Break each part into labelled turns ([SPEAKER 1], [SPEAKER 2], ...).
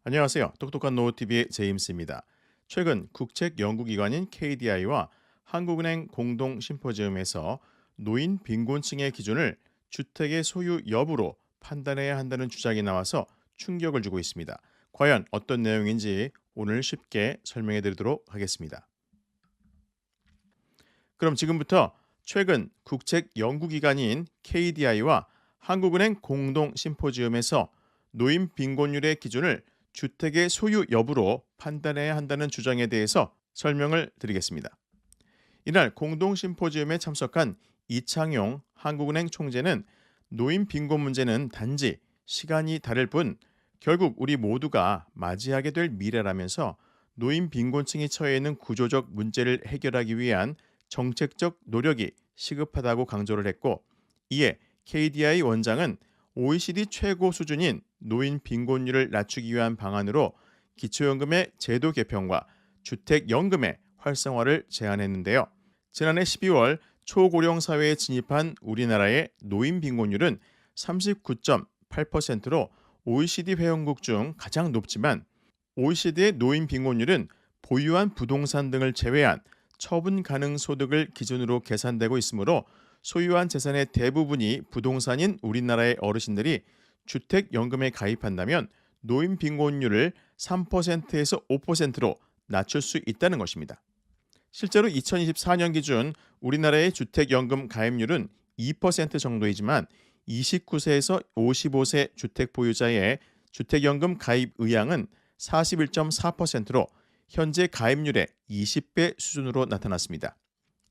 [SPEAKER 1] 안녕하세요. 똑똑한 노후TV의 제임스입니다. 최근 국책연구기관인 KDI와 한국은행 공동 심포지움에서 노인 빈곤층의 기준을 주택의 소유 여부로 판단해야 한다는 주장이 나와서 충격을 주고 있습니다. 과연 어떤 내용인지 오늘 쉽게 설명해 드리도록 하겠습니다. 그럼 지금부터 최근 국책연구기관인 KDI와 한국은행 공동 심포지움에서 노인 빈곤율의 기준을 주택의 소유 여부로 판단해야 한다는 주장에 대해서 설명을 드리겠습니다. 이날 공동 심포지움에 참석한 이창용 한국은행 총재는 노인 빈곤 문제는 단지 시간이 다를 뿐 결국 우리 모두가 맞이하게 될 미래라면서 노인 빈곤층이 처해 있는 구조적 문제를 해결하기 위한 정책적 노력이 시급하다고 강조를 했고, 이에 KDI 원장은 OECD 최고 수준인 노인 빈곤율을 낮추기 위한 방안으로 기초연금의 제도 개편과 주택연금의 활성화를 제안했는데요. 지난해 12월 초고령 사회에 진입한 우리나라의 노인 빈곤율은 39.8%로 OECD 회원국 중 가장 높지만, OECD의 노인 빈곤율은 보유한 부동산 등을 제외한 처분 가능 소득을 기준으로 계산되고 있으므로 소유한 재산의 대부분이 부동산인 우리나라의 어르신들이 주택연금에 가입한다면 노인 빈곤율을 3%에서 5%로 낮출 수 있다는 것입니다. 실제로 2024년 기준 우리나라의 주택연금 가입률은 2% 정도이지만 29세에서 55세 주택 보유자의 주택연금 가입 의향은 41.4%로 현재 가입률의 20배 수준으로 나타났습니다.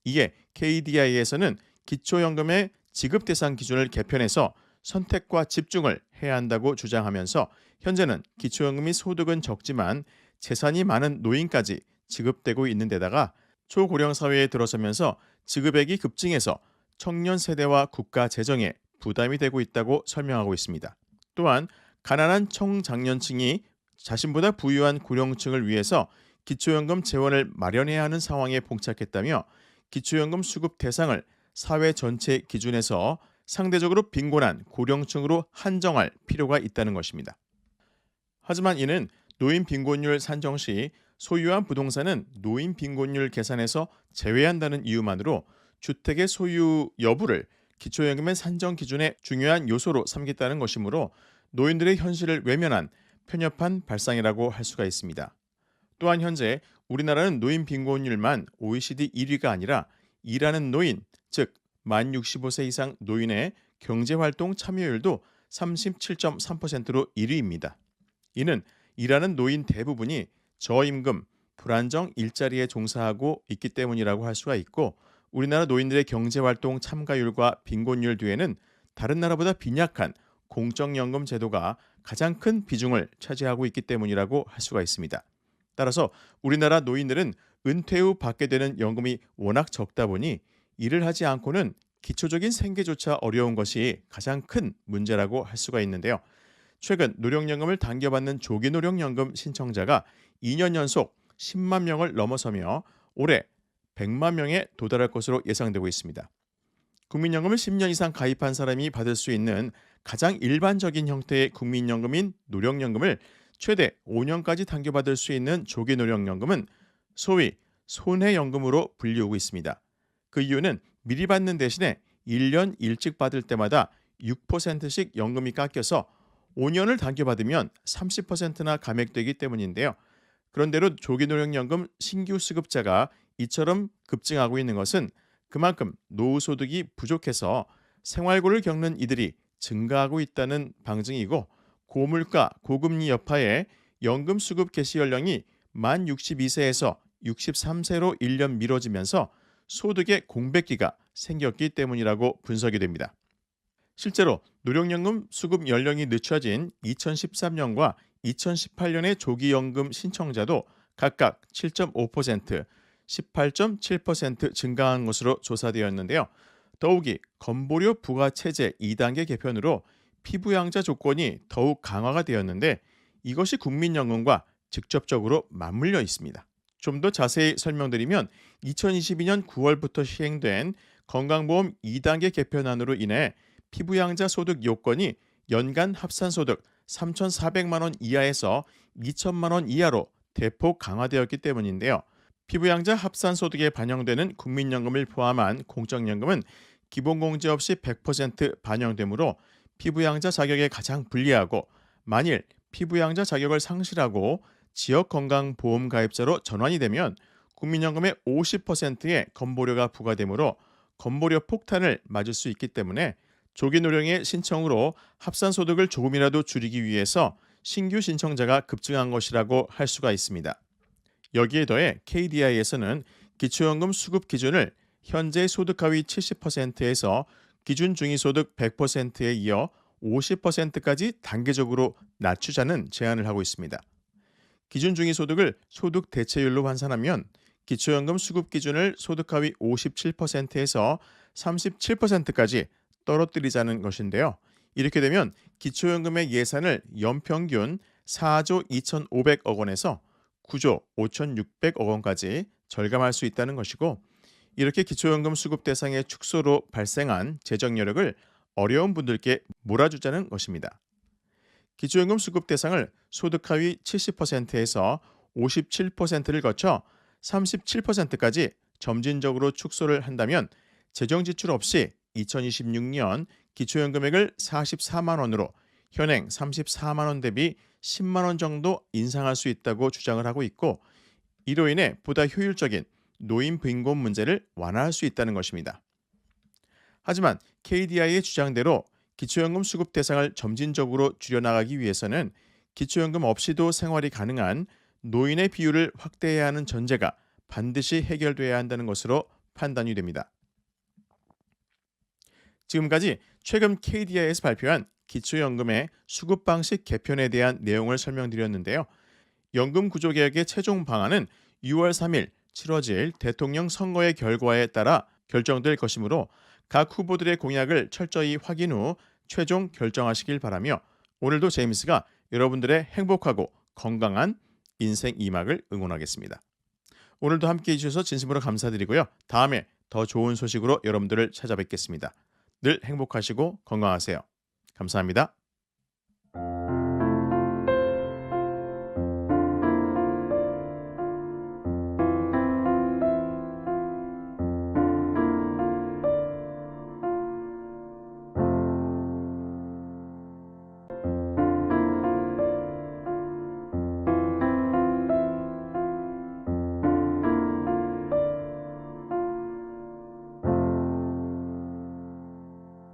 [SPEAKER 1] 이에 KDI에서는 기초연금의 지급 대상 기준을 개편해서 선택과 집중을 해야 한다고 주장하면서 현재는 기초연금이 소득은 적지만 재산이 많은 노인까지 지급되고 있는 데다가 초고령 사회에 들어서면서 지급액이 급증해서 청년 세대와 국가 재정에 부담이 되고 있다고 설명하고 있습니다. 또한 가난한 청장년층이 자신보다 부유한 고령층을 위해서 기초연금 재원을 마련해야 하는 상황에 봉착했다며 기초연금 수급 대상을 사회 전체 기준에서 상대적으로 빈곤한 고령층으로 한정할 필요가 있다는 것입니다. 하지만 이는 노인 빈곤율 산정 시 소유한 부동산은 노인 빈곤율 계산에서 제외한다는 이유만으로 주택의 소유 여부를 기초연금의 산정 기준의 중요한 요소로 삼겠다는 것이므로 노인들의 현실을 외면한 편협한 발상이라고 할 수가 있습니다. 또한 현재 우리나라는 노인 빈곤율만 OECD 1위가 아니라 일하는 노인, 즉 만 65세 이상 노인의 경제활동 참여율도 37.3%로 1위입니다. 이는 일하는 노인 대부분이 저임금, 불안정 일자리에 종사하고 있기 때문이라고 할 수가 있고, 우리나라 노인들의 경제활동 참가율과 빈곤율 뒤에는 다른 나라보다 빈약한 공적연금 제도가 가장 큰 비중을 차지하고 있기 때문이라고 할 수가 있습니다. 따라서 우리나라 노인들은 은퇴 후 받게 되는 연금이 워낙 적다 보니 일을 하지 않고는 기초적인 생계조차 어려운 것이 가장 큰 문제라고 할 수가 있는데요. 최근 노령연금을 당겨받는 조기노령연금 신청자가 2년 연속 10만 명을 넘어서며 올해 100만 명에 도달할 것으로 예상되고 있습니다. 국민연금을 10년 이상 가입한 사람이 받을 수 있는 가장 일반적인 형태의 국민연금인 노령연금을 최대 5년까지 당겨받을 수 있는 조기노령연금은 소위 손해연금으로 불리우고 있습니다. 그 이유는 미리 받는 대신에 1년 일찍 받을 때마다 6%씩 연금이 깎여서 5년을 당겨받으면 30%나 감액되기 때문인데요. 그런대로 조기노령연금 신규 수급자가 이처럼 급증하고 있는 것은 그만큼 노후소득이 부족해서 생활고를 겪는 이들이 증가하고 있다는 방증이고, 고물가, 고금리 여파에 연금 수급 개시 연령이 만 62세에서 63세로 1년 미뤄지면서 소득의 공백기가 생겼기 때문이라고 분석이 됩니다. 실제로 노령연금 수급 연령이 늦춰진 2013년과 2018년의 조기연금 신청자도 각각 7.5%, 18.7% 증가한 것으로 조사되었는데요. 더욱이 건보료 부과체제 2단계 개편으로 피부양자 조건이 더욱 강화가 되었는데 이것이 국민연금과 직접적으로 맞물려 있습니다. 좀 더 자세히 설명드리면 2022년 9월부터 시행된 건강보험 2단계 개편안으로 인해 피부양자 소득 요건이 연간 합산소득 3,400만 원 이하에서 2천만 원 이하로 대폭 강화되었기 때문인데요. 피부양자 합산소득에 반영되는 국민연금을 포함한 공적연금은 기본공제 없이 100% 반영되므로 피부양자 자격에 가장 불리하고, 만일 피부양자 자격을 상실하고 지역건강보험 가입자로 전환이 되면 국민연금의 50%의 건보료가 부과되므로 건보료 폭탄을 맞을 수 있기 때문에 조기 노령의 신청으로 합산소득을 조금이라도 줄이기 위해서 신규 신청자가 급증한 것이라고 할 수가 있습니다. 여기에 더해 KDI에서는 기초연금 수급 기준을 현재 소득 하위 70%에서 기준 중위소득 100%에 이어 50%까지 단계적으로 낮추자는 제안을 하고 있습니다. 기준 중위소득을 소득 대체율로 환산하면 기초연금 수급 기준을 소득 하위 57%에서 37%까지 떨어뜨리자는 것인데요. 이렇게 되면 기초연금의 예산을 연평균 4조 2,500억 원에서 9조 5,600억 원까지 절감할 수 있다는 것이고, 이렇게 기초연금 수급 대상의 축소로 발생한 재정 여력을 어려운 분들께 몰아주자는 것입니다. 기초연금 수급 대상을 소득 하위 70%에서 57%를 거쳐 37%까지 점진적으로 축소를 한다면 재정 지출 없이 2026년 기초연금액을 44만 원으로 현행 34만 원 대비 10만 원 정도 인상할 수 있다고 주장을 하고 있고, 이로 인해 보다 효율적인 노인 빈곤 문제를 완화할 수 있다는 것입니다. 하지만 KDI의 주장대로 기초연금 수급 대상을 점진적으로 줄여나가기 위해서는 기초연금 없이도 생활이 가능한 노인의 비율을 확대해야 하는 전제가 반드시 해결돼야 한다는 것으로 판단이 됩니다. 지금까지 최근 KDI에서 발표한 기초연금의 수급 방식 개편에 대한 내용을 설명드렸는데요. 연금 구조개혁의 최종 방안은 6월 3일 치러질 대통령 선거의 결과에 따라 결정될 것이므로 각 후보들의 공약을 철저히 확인 후 최종 결정하시길 바라며, 오늘도 제임스가 여러분들의 행복하고 건강한 인생 2막을 응원하겠습니다. 오늘도 함께해 주셔서 진심으로 감사드리고요. 다음에 더 좋은 소식으로 여러분들을 찾아뵙겠습니다. 늘 행복하시고 건강하세요. 감사합니다.